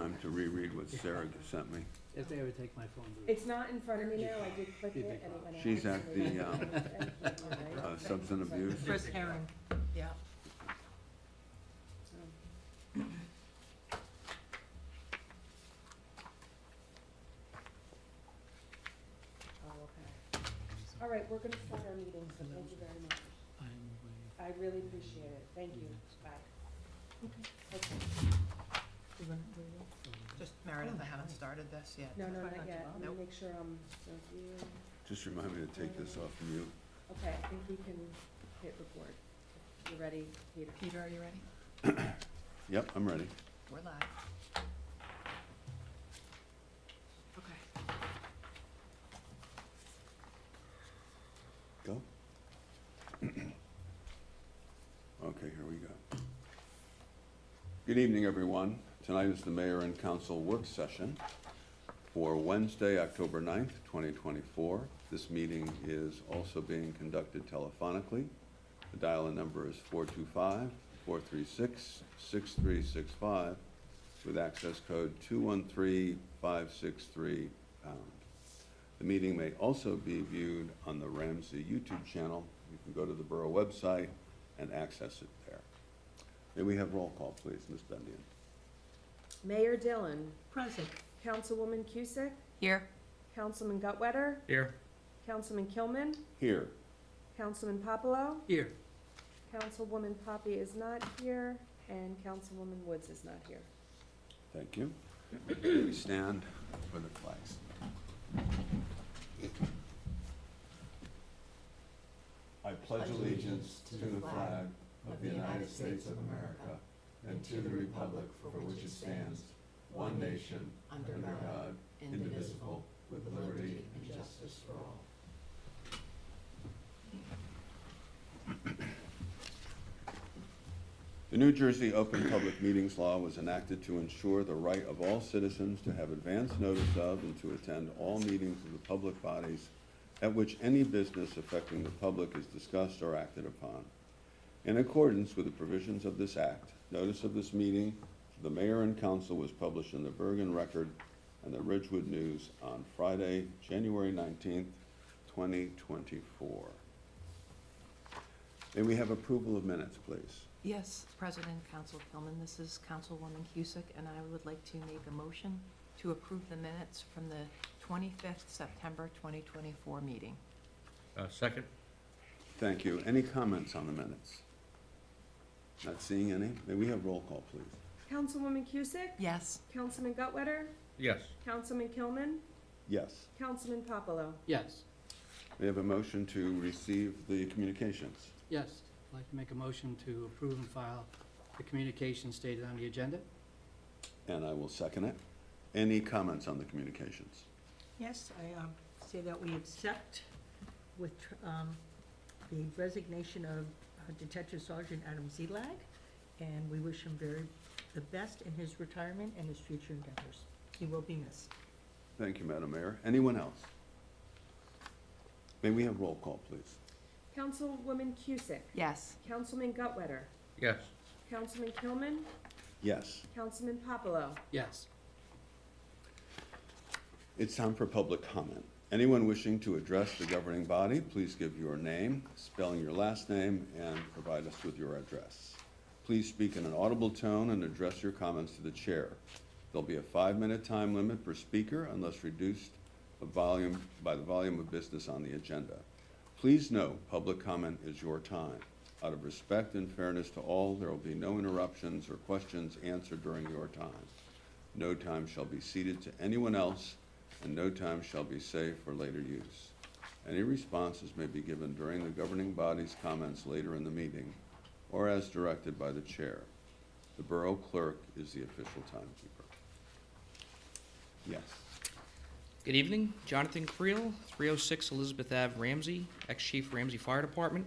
time to reread what Sarah just sent me. If they ever take my phone. It's not in front of me now, I did click it and it went out. She's at the substance abuse. Chris Herring, yeah. Oh, okay. All right, we're gonna start our meeting, so thank you very much. I really appreciate it. Thank you. Bye. Okay. Just Meredith, I haven't started this yet. No, not yet. Let Nope. me make sure I'm, so here. Just remind me to take this off mute. Okay, I think we can hit record. You ready, Peter? Peter, are you ready? Yep, I'm ready. We're live. Okay. Go. Okay, here we go. Good evening, everyone. Tonight is the Mayor and Council work session for Wednesday, October 9th, 2024. This meeting is also being conducted telephonically. The dial-in number is 425-436-6365 with access code 213563#. The meeting may also be viewed on the Ramsey YouTube channel. You can go to the Borough website and access it there. May we have roll call, please, Ms. Bendian? Mayor Dillon, Present. Councilwoman Cusick, Here. Councilman Gutwetter, Here. Councilman Kilman, Here. Councilman Popolo, Here. Councilwoman Poppy is not here, and Councilwoman Woods is not here. Thank you. We stand for the flags. I pledge allegiance to the flag of the United States of America and to the republic for which it stands, one nation, under God, indivisible, with liberty and justice for all. The New Jersey Open Public Meetings Law was enacted to ensure the right of all citizens to have advance notice of and to attend all meetings of the public bodies at which any business affecting the public is discussed or acted upon. In accordance with the provisions of this act, notice of this meeting to the mayor and council was published in the Bergen Record and the Ridgewood News on Friday, January 19th, 2024. May we have approval of minutes, please? Yes, President Council Kilman, this is Councilwoman Cusick, and I would like to make a motion to approve the minutes from the 25th September 2024 meeting. Second. Thank you. Any comments on the minutes? Not seeing any. May we have roll call, please? Councilwoman Cusick, Yes. Councilman Gutwetter, Yes. Councilman Kilman, Yes. Councilman Popolo. Yes. We have a motion to receive the communications. Yes. I'd like to make a motion to approve and file the communication stated on the agenda. And I will second it. Any comments on the communications? Yes, I say that we accept with the resignation of Detective Sergeant Adam Zelag, and we wish him the best in his retirement and his future endeavors. He will be missed. Thank you, Madam Mayor. Anyone else? May we have roll call, please? Councilwoman Cusick, Yes. Councilman Gutwetter, Yes. Councilman Kilman, Yes. Councilman Popolo. Yes. It's time for public comment. Anyone wishing to address the governing body, please give your name, spelling your last name, and provide us with your address. Please speak in an audible tone and address your comments to the chair. There'll be a 5-minute time limit per speaker unless reduced by the volume of business on the agenda. Please note, public comment is your time. Out of respect and fairness to all, there will be no interruptions or questions answered during your time. No time shall be ceded to anyone else, and no time shall be saved for later use. Any responses may be given during the governing body's comments later in the meeting, or as directed by the chair. The borough clerk is the official timekeeper. Yes. Good evening, Jonathan Creel, 306 Elizabeth Ave, Ramsey, ex-chief Ramsey Fire Department.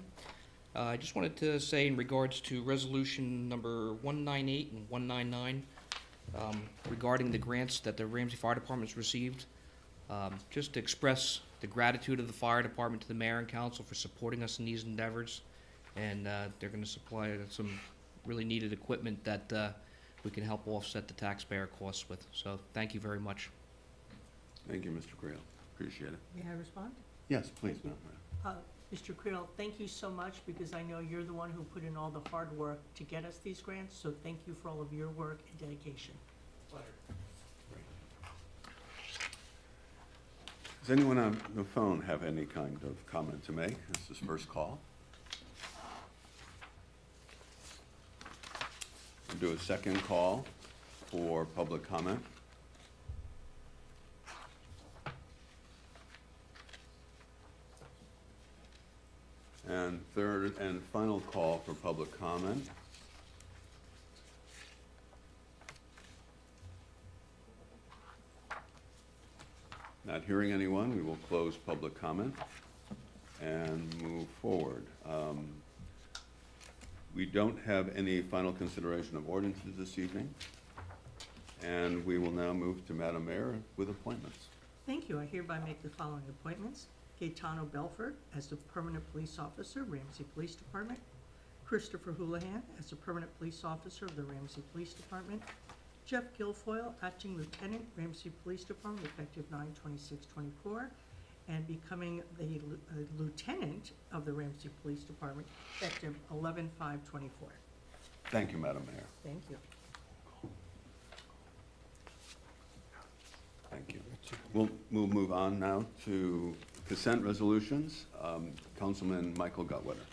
I just wanted to say in regards to resolution number 198 and 199 regarding the grants that the Ramsey Fire Department has received, just to express the gratitude of the fire department to the mayor and council for supporting us in these endeavors, and they're going to supply some really needed equipment that we can help offset the taxpayer costs with. So thank you very much. Thank you, Mr. Creel. Appreciate it. May I respond? Yes, please, Madam Mayor. Mr. Creel, thank you so much, because I know you're the one who put in all the hard work to get us these grants, so thank you for all of your work and dedication. Does anyone on the phone have any kind of comment to make? This is first call. We'll do a second call for public comment. And third and final call for public comment. Not hearing anyone, we will close public comment and move forward. We don't have any final consideration of ordinances this evening, and we will now move to Madam Mayor with appointments. Thank you. I hereby make the following appointments. Gaetano Belford as the permanent police officer, Ramsey Police Department. Christopher Houlihan as the permanent police officer of the Ramsey Police Department. Jeff Guilfoyle, acting lieutenant, Ramsey Police Department, effective 9/26/24, and becoming the lieutenant of the Ramsey Police Department, effective 11/5/24. Thank you, Madam Mayor. Thank you. Thank you. We'll move on now to consent resolutions. Councilman Michael Gutwetter.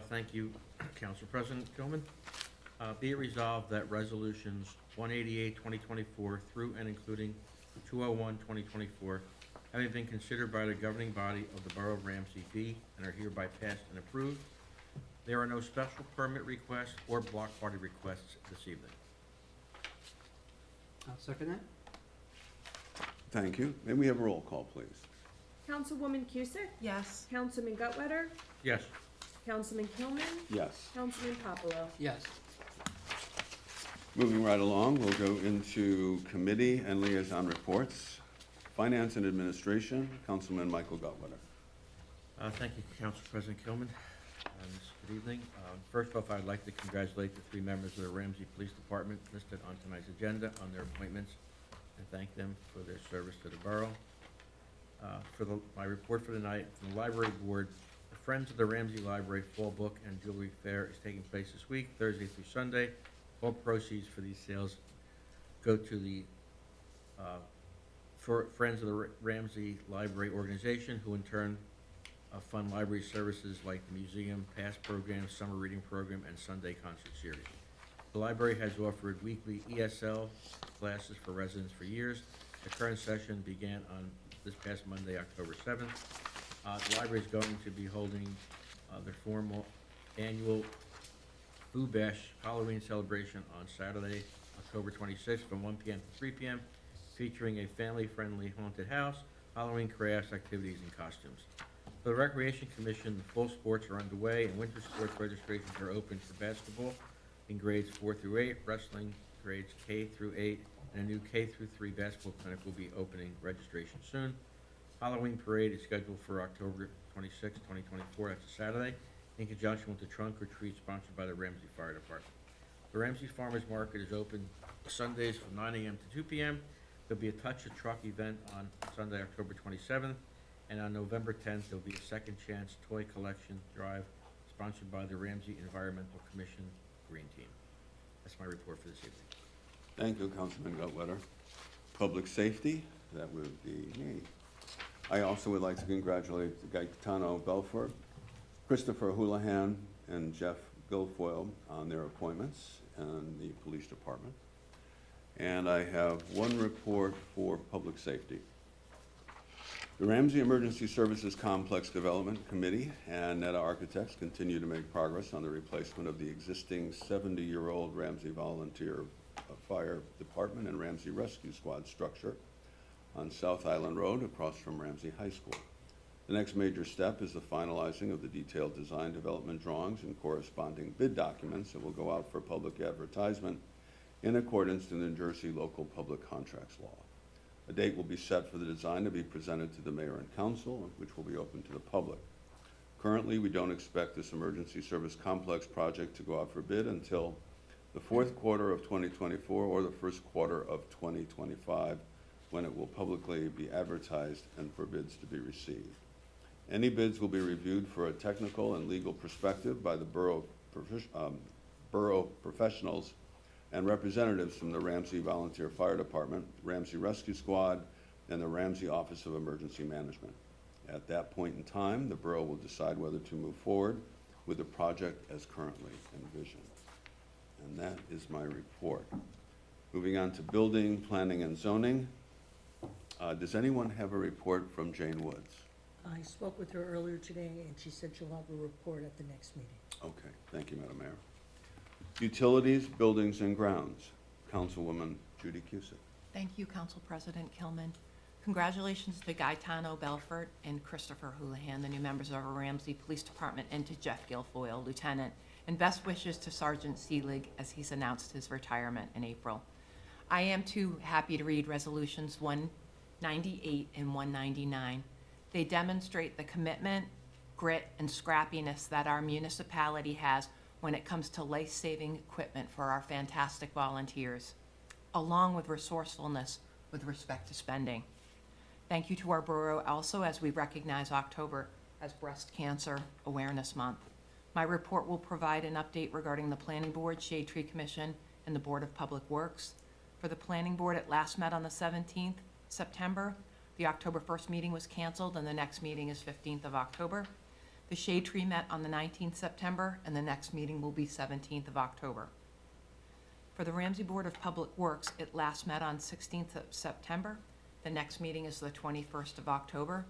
Thank you, Council President Gilman. Be it resolved that resolutions 188, 2024 through and including 201, 2024, having been considered by the governing body of the Borough of Ramsey be and are hereby passed and approved. There are no special permit requests or block party requests this evening. I'll second that. Thank you. May we have a roll call, please? Councilwoman Cusick? Yes. Councilman Gutwetter? Yes. Councilman Kilman? Yes. Councilman Popolo? Yes. Moving right along, we'll go into committee and liaison reports. Finance and Administration, Councilman Michael Gutwetter. Thank you, Council President Kilman. Good evening. First off, I'd like to congratulate the three members of the Ramsey Police Department listed on tonight's agenda on their appointments and thank them for their service to the borough. My report for tonight from the Library Board, the Friends of the Ramsey Library Fall Book and Jewelry Fair is taking place this week, Thursday through Sunday. All proceeds for these sales go to the Friends of the Ramsey Library Organization, who in turn fund library services like the museum, past programs, summer reading program, and Sunday concert series. The library has offered weekly ESL classes for residents for years. The current session began on this past Monday, October 7th. The library is going to be holding their formal annual Boo Bash Halloween celebration on Saturday, October 26th from 1 p.m. to 3 p.m., featuring a family-friendly haunted house, Halloween crafts, activities, and costumes. For the Recreation Commission, the fall sports are underway, and winter sports registrations are open for basketball in grades 4 through 8, wrestling grades K through 8, and a new K through 3 basketball clinic will be opening registration soon. Halloween parade is scheduled for October 26, 2024, that's a Saturday, in conjunction with the trunk or treat sponsored by the Ramsey Fire Department. The Ramsey Farmers Market is open Sundays from 9 a.m. to 2 p.m. There'll be a Touch a Truck event on Sunday, October 27th, and on November 10th, there'll be a Second Chance Toy Collection Drive sponsored by the Ramsey Environmental Commission Green Team. That's my report for this evening. Thank you, Councilman Gutwetter. Public safety, that would be me. I also would like to congratulate Gaetano Belford, Christopher Houlihan, and Jeff Guilfoyle on their appointments in the police department. And I have one report for public safety. The Ramsey Emergency Services Complex Development Committee and NETA Architects continue to make progress on the replacement of the existing 70-year-old Ramsey Volunteer Fire Department and Ramsey Rescue Squad structure on South Island Road across from Ramsey High School. The next major step is the finalizing of the detailed design development drawings and corresponding bid documents that will go out for public advertisement in accordance to the New Jersey Local Public Contracts Law. A date will be set for the design to be presented to the mayor and council, which will be open to the public. Currently, we don't expect this emergency service complex project to go out for bid until the fourth quarter of 2024 or the first quarter of 2025, when it will publicly be advertised and for bids to be received. Any bids will be reviewed for a technical and legal perspective by the borough professionals and representatives from the Ramsey Volunteer Fire Department, Ramsey Rescue Squad, and the Ramsey Office of Emergency Management. At that point in time, the borough will decide whether to move forward with the project as currently envisioned. And that is my report. Moving on to building, planning, and zoning. Does anyone have a report from Jane Woods? I spoke with her earlier today, and she said she'll have a report at the next meeting. Okay, thank you, Madam Mayor. Utilities, buildings, and grounds. Councilwoman Judy Cusick. Thank you, Council President Kilman. Congratulations to Gaetano Belfort and Christopher Houlihan, the new members of our Ramsey Police Department, and to Jeff Guilfoyle, Lieutenant, and best wishes to Sergeant Seelig as he's announced his retirement in April. I am too happy to read Resolutions 198 and 199. They demonstrate the commitment, grit, and scrappiness that our municipality has when it comes to life-saving equipment for our fantastic volunteers, along with resourcefulness with respect to spending. Thank you to our borough also as we recognize October as Breast Cancer Awareness Month. My report will provide an update regarding the Planning Board, Shade Tree Commission, and the Board of Public Works. For the Planning Board, it last met on the 17th September. The October 1st meeting was canceled, and the next meeting is 15th of October. The Shade Tree met on the 19th September, and the next meeting will be 17th of October. For the Ramsey Board of Public Works, it last met on 16th of September. The next meeting is the 21st of October.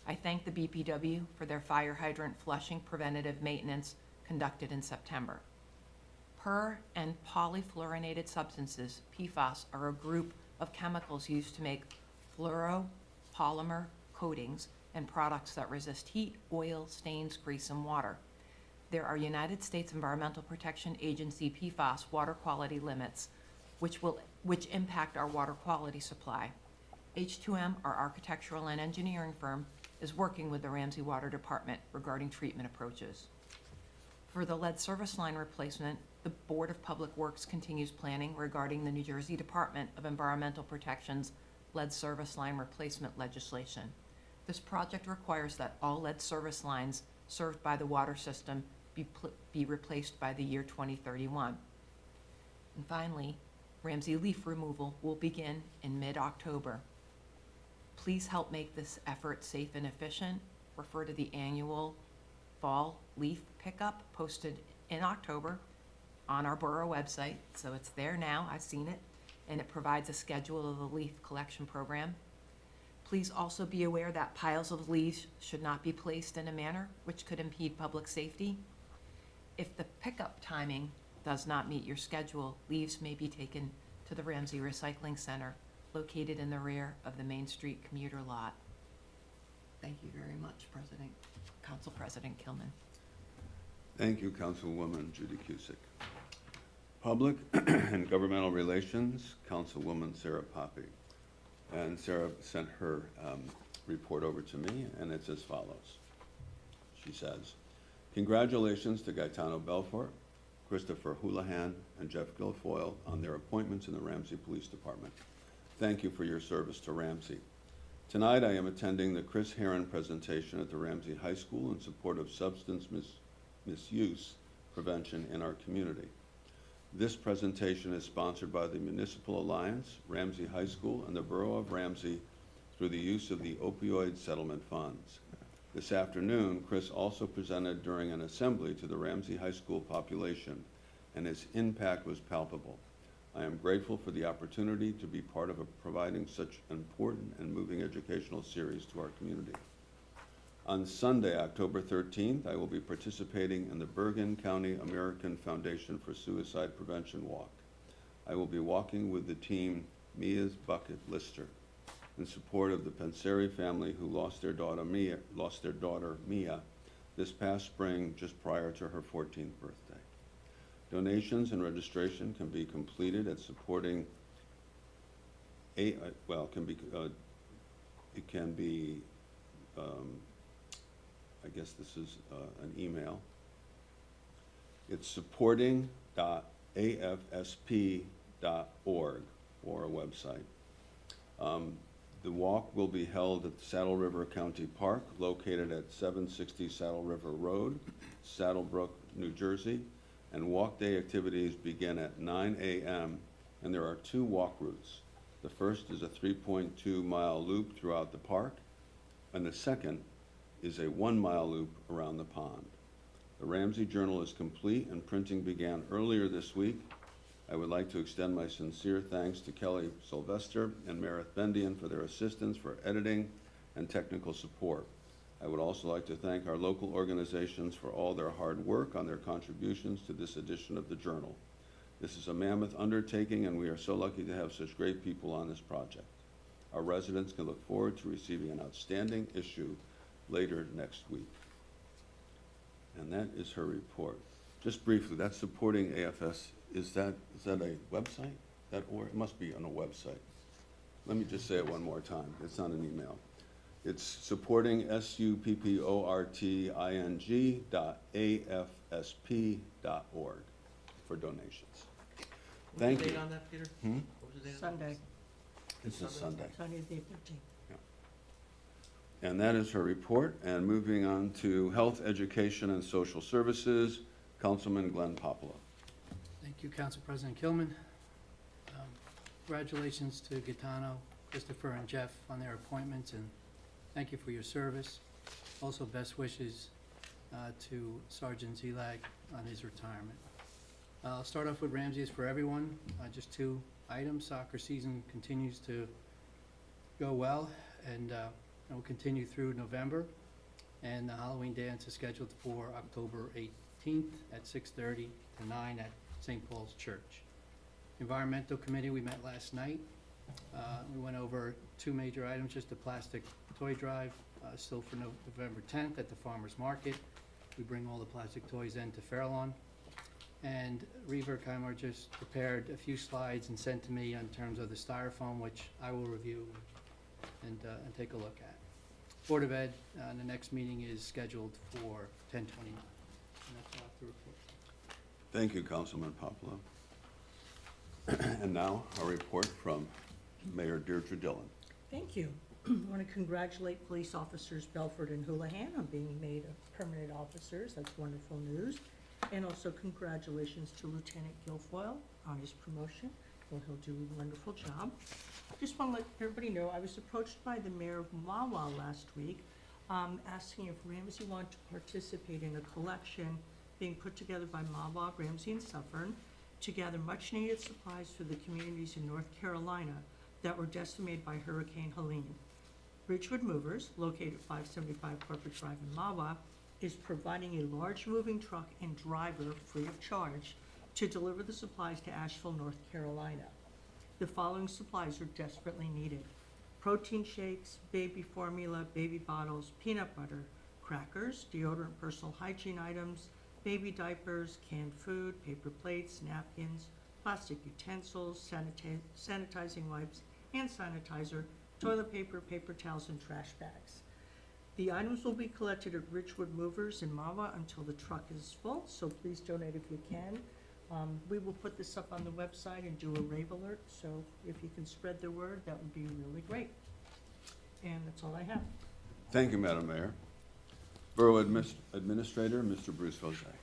I thank the BPW for their fire hydrant flushing preventative maintenance conducted in September. Per- and polyfluorinated substances, PFAS, are a group of chemicals used to make fluoropolymer coatings and products that resist heat, oil, stains, grease, and water. There are United States Environmental Protection Agency PFAS water quality limits, which impact our water quality supply. H2M, our architectural and engineering firm, is working with the Ramsey Water Department regarding treatment approaches. For the lead service line replacement, the Board of Public Works continues planning regarding the New Jersey Department of Environmental Protection's lead service line replacement legislation. This project requires that all lead service lines served by the water system be replaced by the year 2031. And finally, Ramsey leaf removal will begin in mid-October. Please help make this effort safe and efficient. Refer to the annual fall leaf pickup posted in October on our borough website. So it's there now, I've seen it, and it provides a schedule of the leaf collection program. Please also be aware that piles of leaves should not be placed in a manner which could impede public safety. If the pickup timing does not meet your schedule, leaves may be taken to the Ramsey Recycling Center located in the rear of the Main Street commuter lot. Thank you very much, Council President Kilman. Thank you, Councilwoman Judy Cusick. Public and Governmental Relations, Councilwoman Sarah Poppy. And Sarah sent her report over to me, and it's as follows. She says, congratulations to Gaetano Belfort, Christopher Houlihan, and Jeff Guilfoyle on their appointments in the Ramsey Police Department. Thank you for your service to Ramsey. Tonight I am attending the Chris Herron presentation at the Ramsey High School in support of substance misuse prevention in our community. This presentation is sponsored by the Municipal Alliance, Ramsey High School, and the Borough of Ramsey through the use of the opioid settlement funds. This afternoon, Chris also presented during an assembly to the Ramsey High School population, and his impact was palpable. I am grateful for the opportunity to be part of providing such an important and moving educational series to our community. On Sunday, October 13th, I will be participating in the Bergen County American Foundation for Suicide Prevention Walk. I will be walking with the team Mia's Bucket Lister in support of the Panseri family who lost their daughter Mia this past spring just prior to her 14th birthday. Donations and registration can be completed at supporting I guess this is an email. It's supporting.ramsey afsp.org, or a website. The walk will be held at Saddle River County Park, located at 760 Saddle River Road, Saddlebrook, New Jersey, and walk day activities begin at 9 a.m., and there are 2 walk routes. The first is a 3.2-mile loop throughout the park, and the second is a 1-mile loop around the pond. The Ramsey Journal is complete and printing began earlier this week. I would like to extend my sincere thanks to Kelly Sylvester and Meredith Bendian for their assistance for editing and technical support. I would also like to thank our local organizations for all their hard work on their contributions to this edition of the Journal. This is a mammoth undertaking, and we are so lucky to have such great people on this project. Our residents can look forward to receiving an outstanding issue later next week. And that is her report. Just briefly, that's supporting AFS. Is that a website? It must be on a website. Let me just say it one more time. It's not an email. It's supporting supporting.afsp.org for donations. Thank What's the you. date on that, Peter? Hmm? What was the date on that? Sunday, This is Sunday. Sunday the 15th. And that is her report. And moving on to Health, Education, and Social Services, Councilman Glenn Popolo. Thank you, Council President Kilman. Congratulations to Gaetano, Christopher, and Jeff on their appointments, and thank you for your service. Also, best wishes to Sergeant Zelag on his retirement. I'll start off with Ramsey is for everyone. Just 2 items. Soccer season continues to go well, and will continue through November. And the Halloween dance is scheduled for October 18th at 6:30 to 9 at St. Paul's Church. Environmental Committee, we met last night. We went over 2 major items, just the plastic toy drive, still for November 10th at the Farmers Market. We bring all the plastic toys into Fairlawn. And Reaver Kymar just prepared a few slides and sent to me in terms of the styrofoam, which I will review and take a look at. Board of Ed, the next meeting is scheduled for 10/29. And that's all I have to report. Thank you, Councilman Popolo. And now, a report from Mayor Deirdre Dillon. Thank you. I want to congratulate police officers Belford and Houlihan on being made permanent officers. That's wonderful news. And also congratulations to Lieutenant Guilfoyle on his promotion. Well, he'll do a wonderful job. Just want to let everybody know, I was approached by the mayor of Mawa last week, asking if Ramsey wanted to participate in a collection being put together by Mawa, Ramsey, and Suffern to gather much-needed supplies for the communities in North Carolina that were decimated by Hurricane Helene. Ridgewood Movers, located at 575 Corporate Drive in Mawa, is providing a large moving truck and driver free of charge to deliver the supplies to Asheville, North Carolina. The following supplies are desperately needed: protein shakes, baby formula, baby bottles, peanut butter, crackers, deodorant, personal hygiene items, baby diapers, canned food, paper plates, napkins, plastic utensils, sanitizing wipes, hand sanitizer, toilet paper, paper towels, and trash bags. The items will be collected at Ridgewood Movers in Mawa until the truck is full, so please donate if you can. We will put this up on the website and do a rave alert, so if you can spread the word, that would be really great. And that's all I have. Thank you, Madam Mayor. Borough Administrator, Mr. Bruce Jose.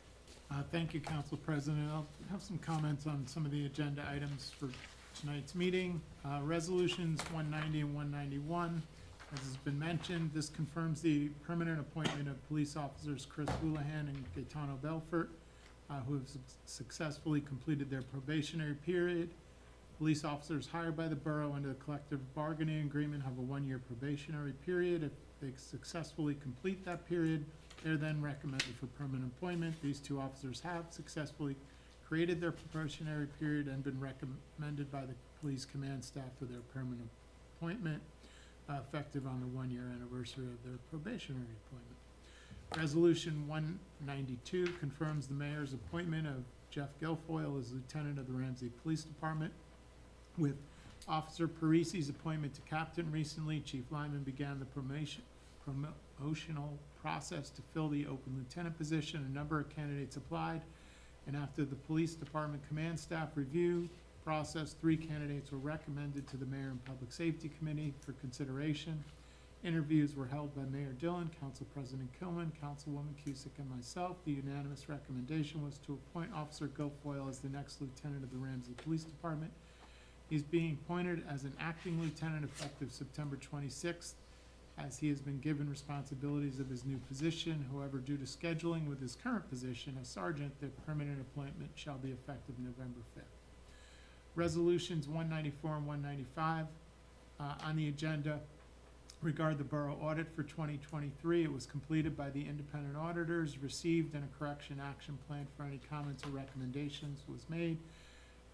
Thank you, Council President. I'll have some comments on some of the agenda items for tonight's meeting. Resolutions 190 and 191. As has been mentioned, this confirms the permanent appointment of police officers Chris Houlihan and Gaetano Belfort, who have successfully completed their probationary period. Police officers hired by the borough under the collective bargaining agreement have a 1-year probationary period. If they successfully complete that period, they're then recommended for permanent appointment. These 2 officers have successfully created their probationary period and been recommended by the police command staff for their permanent appointment, effective on the 1-year anniversary of their probationary appointment. Resolution 192 confirms the mayor's appointment of Jeff Guilfoyle as lieutenant of the Ramsey Police Department. With Officer Parisi's appointment to captain recently, Chief Lyman began the promotional process to fill the open lieutenant position. A number of candidates applied, And after the Police Department Command Staff review process, 3 candidates were recommended to the Mayor and Public Safety Committee for consideration. Interviews were held by Mayor Dillon, Council President Kilman, Councilwoman Cusick, and myself. The unanimous recommendation was to appoint Officer Guilfoyle as the next lieutenant of the Ramsey Police Department. He's being appointed as an acting lieutenant effective September 26th, as he has been given responsibilities of his new position. However, due to scheduling with his current position as sergeant, the permanent appointment shall be effective November 5th. Resolutions 194 and 195 on the agenda regard the borough audit for 2023. It was completed by the independent auditors, received, and a correction action plan for any comments or recommendations was made.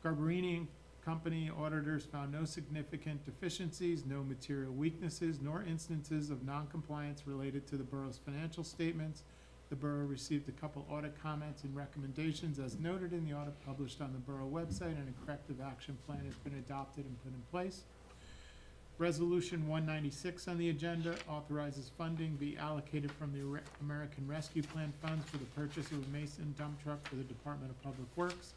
Garbarini and Company auditors found no significant deficiencies, no material weaknesses, nor instances of noncompliance related to the borough's financial statements. The borough received a couple audit comments and recommendations as noted in the audit published on the borough website, and a corrective action plan has been adopted and put in place. Resolution 196 on the agenda authorizes funding be allocated from the American Rescue Plan funds for the purchase of a Mason dump truck for the Department of Public Works.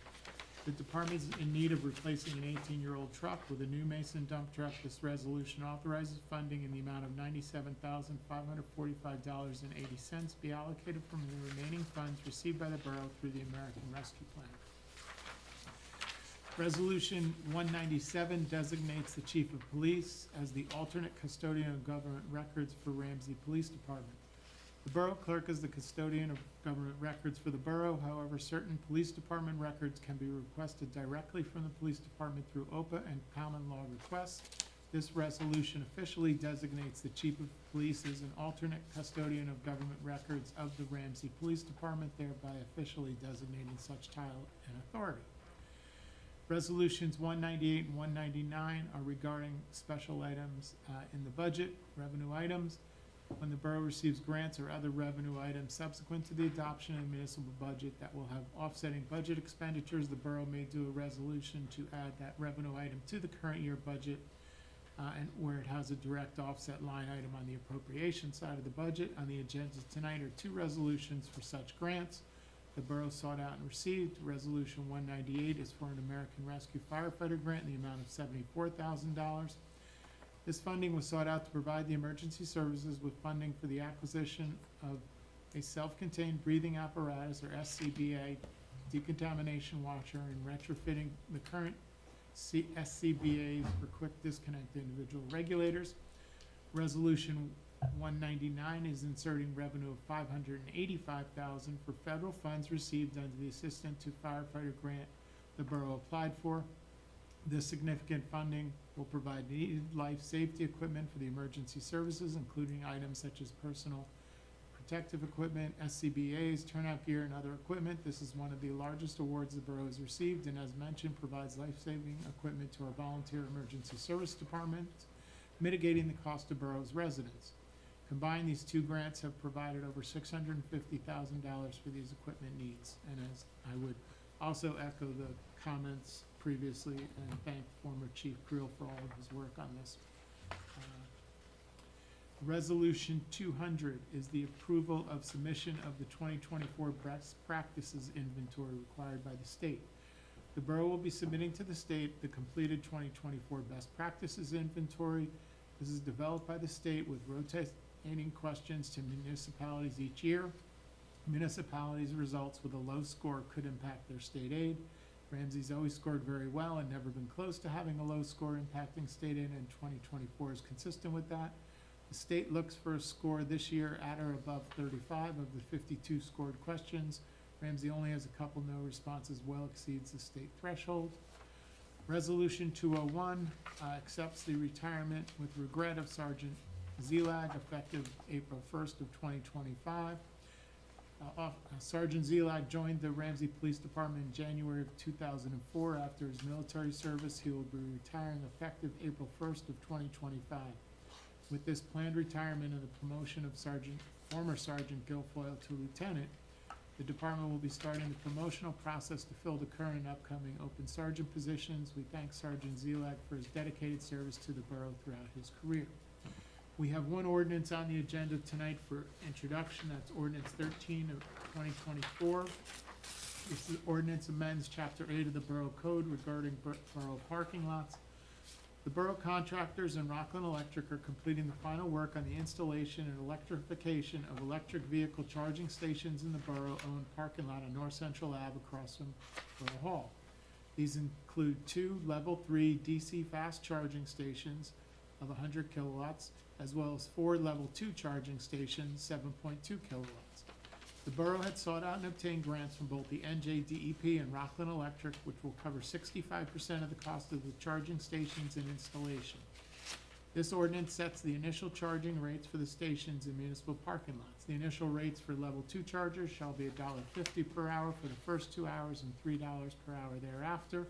The department is in need of replacing an 18-year-old truck with a new Mason dump truck. This resolution authorizes funding in the amount of $97,545.80 be allocated from the remaining funds received by the borough through the American Rescue Plan. Resolution 197 designates the chief of police as the alternate custodian of government records for Ramsey Police Department. The borough clerk is the custodian of government records for the borough. However, certain police department records can be requested directly from the police department through OPA and common law requests. This resolution officially designates the chief of police as an alternate custodian of government records of the Ramsey Police Department, thereby officially designating such title and authority. Resolutions 198 and 199 are regarding special items in the budget, revenue items. When the borough receives grants or other revenue items subsequent to the adoption of the municipal budget that will have offsetting budget expenditures, the borough may do a resolution to add that revenue item to the current year budget, and where it has a direct offset line item on the appropriation side of the budget. On the agenda tonight are 2 resolutions for such grants. The borough sought out and received. Resolution 198 is for an American Rescue Firefighter grant in the amount of $74,000. This funding was sought out to provide the emergency services with funding for the acquisition of a self-contained breathing apparatus, or SCBA, decontamination washer, and retrofitting the current SCBA's for quick disconnect individual regulators. Resolution 199 is inserting revenue of $585,000 for federal funds received under the Assistant to Firefighter grant the borough applied for. This significant funding will provide needed life safety equipment for the emergency services, including items such as personal protective equipment, SCBA's, turnout gear, and other equipment. This is one of the largest awards the borough has received, and as mentioned, provides life-saving equipment to our volunteer emergency service departments, mitigating the cost of borough's residents. Combined, these 2 grants have provided over $650,000 for these equipment needs. And as I would also echo the comments previously and thank former Chief Creel for all of his work on this. Resolution 200 is the approval of submission of the 2024 best practices inventory required by the state. The borough will be submitting to the state the completed 2024 best practices inventory. This is developed by the state with rotating questions to municipalities each year. Municipalities' results with a low score could impact their state aid. Ramsey's always scored very well and never been close to having a low score impacting state aid, and 2024 is consistent with that. The state looks for a score this year at or above 35 of the 52 scored questions. Ramsey only has a couple no responses, well exceeds the state threshold. Resolution 201 accepts the retirement with regret of Sergeant Zelag effective April 1st of 2025. Sergeant Zelag joined the Ramsey Police Department in January of 2004. After his military service, he will be retiring effective April 1st of 2025. With this planned retirement and the promotion of former Sergeant Guilfoyle to lieutenant, the department will be starting the promotional process to fill the current and upcoming open sergeant positions. We thank Sergeant Zelag for his dedicated service to the borough throughout his career. We have 1 ordinance on the agenda tonight for introduction. That's ordinance 13 of 2024. This is ordinance amends Chapter 8 of the Borough Code regarding borough parking lots. The borough contractors and Rockland Electric are completing the final work on the installation and electrification of electric vehicle charging stations in the borough-owned parking lot on North Central Ave across from Borough Hall. These include 2 Level 3 DC fast charging stations of 100 kilowatts, as well as 4 Level 2 charging stations, 7.2 kilowatts. The borough had sought out and obtained grants from both the NJDEP and Rockland Electric, which will cover 65% of the cost of the charging stations and installation. This ordinance sets the initial charging rates for the stations in municipal parking lots. The initial rates for Level 2 chargers shall be $1.50 per hour for the first 2 hours and $3 per hour thereafter.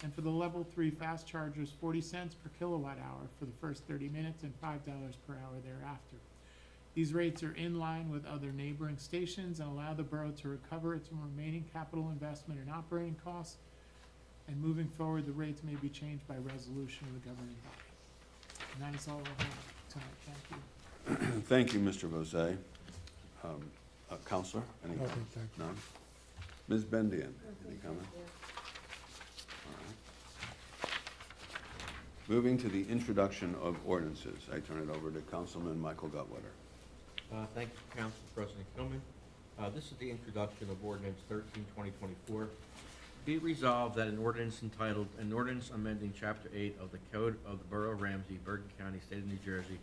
And for the Level 3 fast chargers, 40 cents per kilowatt hour for the first 30 minutes and $5 per hour thereafter. These rates are in line with other neighboring stations and allow the borough to recover its remaining capital investment and operating costs. And moving forward, the rates may be changed by resolution of the governing body. And that is all I have tonight. Thank you. Thank you, Mr. Vosay. Counselor, any? Nothing, thank you. None? Ms. Bendian, any comment? All right. Moving to the introduction of ordinances, I turn it over to Councilman Michael Gutwetter. Thank you, Council President Kilman. This is the introduction of ordinance 13/2024. Be it resolved that an ordinance entitled, an ordinance amending Chapter 8 of the Code of the Borough of Ramsey, Bergen County, State of New Jersey,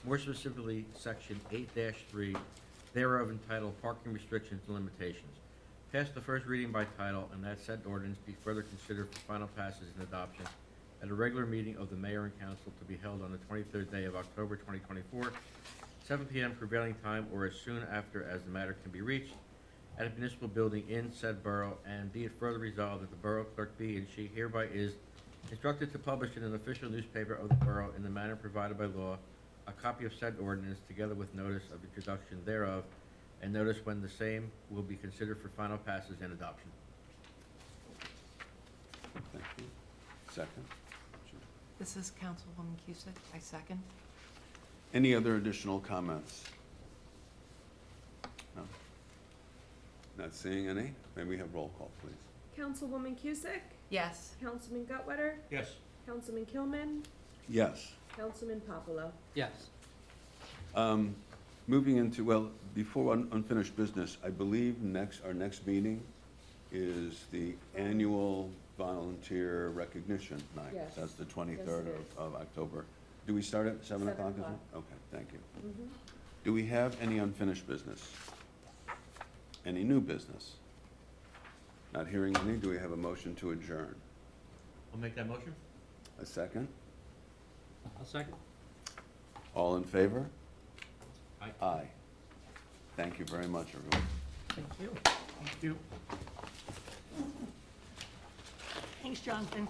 more specifically, Section 8-3 thereof entitled Parking Restrictions and Limitations, pass the first reading by title, and that said ordinance be further considered for final passage and adoption at a regular meeting of the mayor and council to be held on the 23rd day of October 2024, 7 p.m. prevailing time or as soon after as the matter can be reached, at a municipal building in said borough, and be it further resolved that the borough clerk be and she hereby is instructed to publish in an official newspaper of the borough in the manner provided by law a copy of said ordinance together with notice of introduction thereof, and notice when the same will be considered for final passage and adoption. Thank you. Second? This is Councilwoman Cusick. I second. Any other additional comments? No? Not seeing any? May we have roll call, please? Councilwoman Cusick? Yes. Councilman Gutwetter? Yes. Councilman Kilman? Yes. Councilman Popolo? Yes. Moving into, well, before unfinished business, I believe our next meeting is the annual volunteer recognition night. Yes. That's the Yes, 23rd it is. of October. Do we start at 7 o'clock? 7 o'clock. Okay, thank you. Mm-hmm. Do we have any unfinished business? Any new business? Not hearing any, do we have a motion to adjourn? I'll make that motion. A second? I'll second. All in favor? Aye. Aye. Thank you very much, everyone. Thank you. Thank you. Thanks, Jonathan.